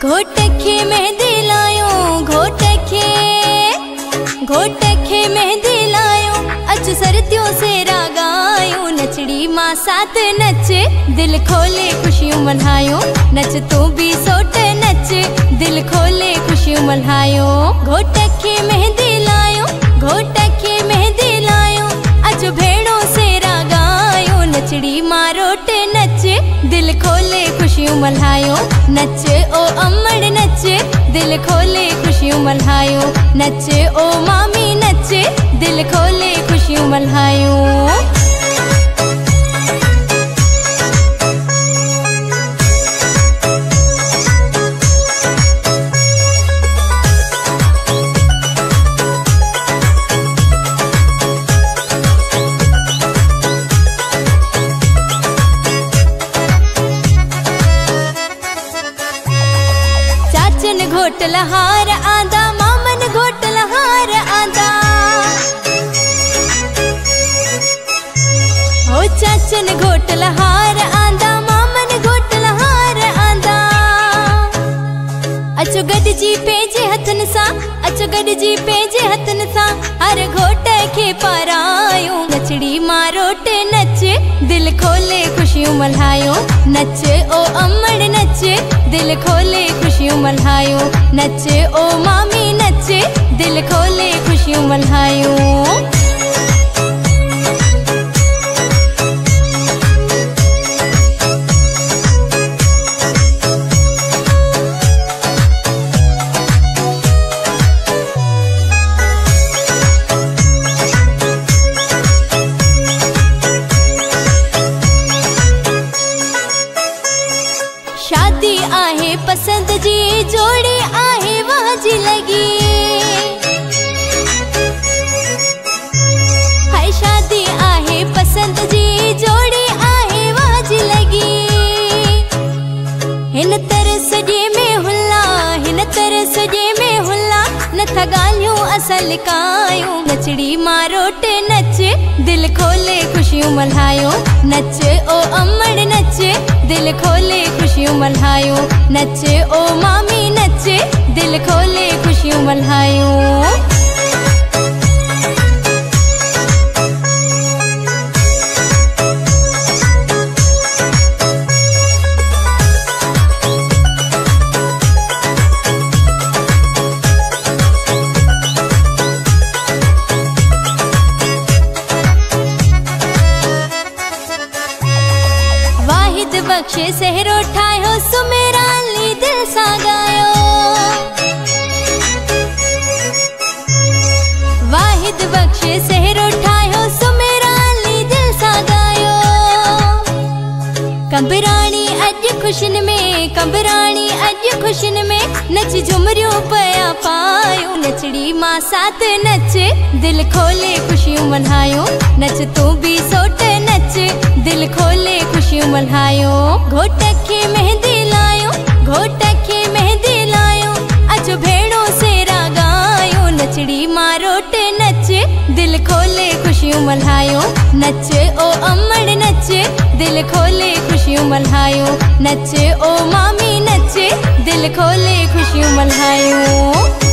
घोटखे मेहंदी लायो घोटखे मेहंदी लायो अच सरतियों से रागायो नचड़ी माँ साथ नच दिल खोले खुशियों मल्हायो नच तू भी सोट नच दिल खोले खुशियों मल्हायो घोटखे मेहंदी लायो अच भेड़ों से रागायो नचड़ी माँ रोट नच दिल खोले खुशियों मल्हायो नच ओ अमड़ नच दिल खोले खुशियों मल्हायो नच ओ मामी नच दिल खोले खुशियों मल्हायो। घोट लहार आंदा मामन घोट लहार आंदा हो चाचन घोट लहार आंदा मामन घोट लहार आंदा अचो गॾिजी पंहिंजे हथन सां अचो गॾिजी पंहिंजे हथन सां हर घोट खे पारायो नचड़ी मां रोट नच दिल खोले खुशियों मल्हायो नच ओ अमड़ नच दिल खोले खुशियों मल्हायो नच ओ मामी नच दिल खोले खुशियों मल्हायो। शादी आहे पसंद जी जोड़ी आहे वाजी लगी हाय शादी आहे पसंद जी जोड़ी आहे वाजी लगी हिन तरह सजे में हुल्ला हिन तरह सजे में हुल्ला नथा ॻाल्हियूं असां लिकायूं नचड़ी मां रोट नच दिल खोले खुशियों मल्हायो नच ओ अमड़ नच दिल खोले खुशियों मल्हायो नच ओ मामी नच दिल खोले खुशियों मल्हायो। बख्शे सहरो ठायो सुमेरा ली दिल सां गायो वाहिद बख्शे सहरो ठायो सुमेरा ली दिल सां गायो कंबराणी अज खुशिन में कंबराणी अज खुशिन में नच झुमरियों पया पायो नचड़ी मां साथ नच दिल खोले खुशियों मल्हायो नच तू भी सोट नच दिल खोले खुशियों मल्हायो घोटखे मेहंदी लायो अच भेड़ों से रागायो नचड़ी मां रोट नच दिल खोले खुशियों मल्हायो नच ओ अमड़ नच दिल खोले खुशियों मल्हायो नच ओ मामी नच दिल खोले खुशियों मल्हायो।